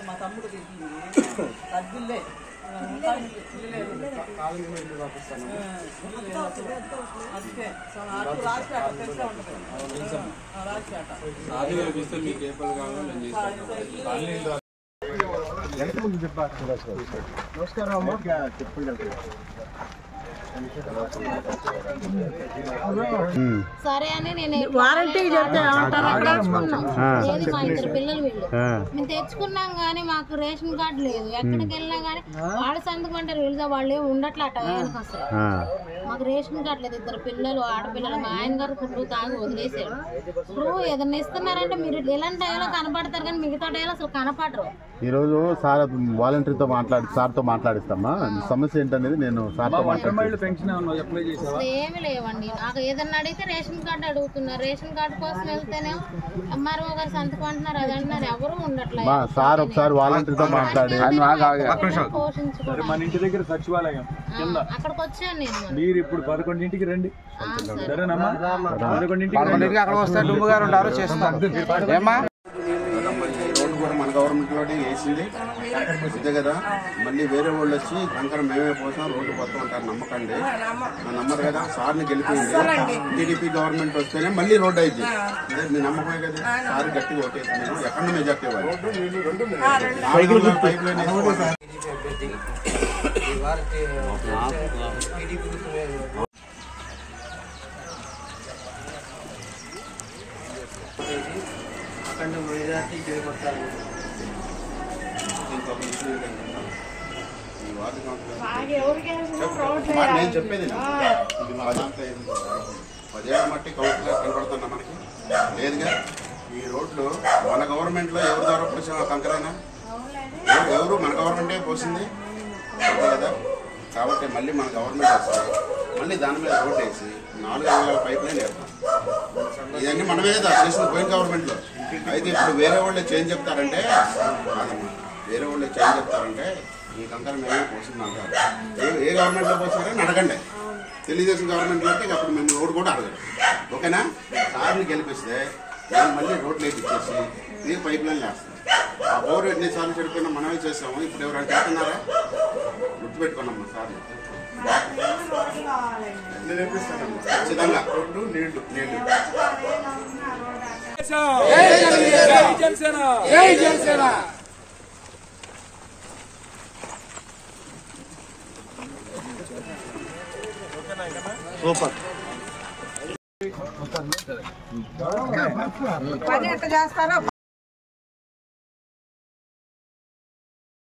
మా తమ్ముడు అద్దులే నమస్కారం అమ్మ చెప్పండి. సరే అని నేను వారంటీ మా ఇద్దరు పిల్లలు వీళ్ళు మేము తెచ్చుకున్నాం కానీ మాకు రేషన్ కార్డు లేదు. ఎక్కడికి వెళ్ళినా కానీ వాళ్ళు సంతకం అంటారు, వీళ్ళతో వాళ్ళు ఏమి ఉండట్లే టయానికి అసలు. మాకు రేషన్ కార్డు లేదు. ఇద్దరు పిల్లలు ఆడపిల్లలు. మా ఆయన గారు ఫుడ్ తాగి వదిలేసాడు. ఇప్పుడు ఏదన్నా ఇస్తున్నారంటే మీరు ఇలాంటి టైంలో కనపడతారు కానీ మిగతా టైంలో అసలు కనపడరు. ఈరోజు సార్ వాలంటీర్తో సార్తో మాట్లాడిస్తామా సమస్య ఏంటనేది. నేను సార్తో ఏమి లేవండి. నాకు ఏదన్నా అడిగితే రేషన్ కార్డు అడుగుతున్నారు. రేషన్ కార్డు కోసం వెళ్తేనే ఎంఆర్ఓ గారు సంతకం అంటున్నారు, అది అంటున్నారు. ఎవరు ఉండట్లేదు. సార్ ఒకసారి వాలంటీర్తో మాట్లాడి మన ఇంటి దగ్గర సచివాలయం కింద అక్కడికి వచ్చాను నేను. మీరు ఇప్పుడు 11ంటికి రండి, సరేనమ్మా? 11ంటికి అక్కడ వస్తే డుమ్ము గారు ఉంటారు చేస్తాం. రోడ్డు కూడా మన గవర్నమెంట్ లోనే వేసింది ఇదే కదా. మళ్ళీ వేరే వాళ్ళు వచ్చి కంకర మేమే పోసాం రోడ్డు పోతాం అంటారు. నమ్మకండి, నమ్మరు కదా. సార్ని గెలిపింది టీడీపీ గవర్నమెంట్ వస్తేనే మళ్ళీ రోడ్డు అయింది. అదే మీ నమ్మకమే కదా. సార్ గట్టిగా ఓటేసి ఎక్కడ మెజార్టీ ఇవ్వాలి. పైప్ లైన్ నేను చెప్పేది 10 ఏళ్ళ మట్టి కౌన్సిలర్ కనపడుతున్నా మనకి లేదుగా. ఈ రోడ్లు మన గవర్నమెంట్ లో ఎవరి ద్వారా పోసిన కంకరైనా ఎవరు మన గవర్నమెంటే పోసింది కదా. కాబట్టి మళ్ళీ మన గవర్నమెంట్ వస్తుంది, మళ్ళీ దాని మీద రోడ్ వేసి 4 అంగుళాల పైప్ లైన్ వేస్తాం. ఇవన్నీ మనమే కదా చేసిన పోయిన గవర్నమెంట్ లో. అయితే ఇప్పుడు వేరే వాళ్ళే చేంజ్ చెప్తారంటే వేరే వాళ్ళే చేంజ్ చెప్తారంటే ఈ కంకర మేమే పోసింది అంటారు. ఏ గవర్నమెంట్ లో పోసారని అడగండి. తెలుగుదేశం గవర్నమెంట్ లో అయితే అప్పుడు మేము రోడ్డు కూడా అడగరు. ఓకేనా? సార్ని గెలిపిస్తే నేను మళ్ళీ రోడ్లు వేపించేసి మీరు పైప్ లైన్ వేస్తాం. ఆ బోర్ ఎన్నిసార్లు చెడిపోయినా మనమే చేస్తాము. ఇప్పుడు ఎవరైనా చేస్తున్నారా? గుర్తుపెట్టుకున్నామ్మా సార్ని. నేను నేర్పిస్తానమ్మా ఖచ్చితంగా. రోడ్డు నీళ్లు సూపర్. పని ఎట్లా చేస్తారో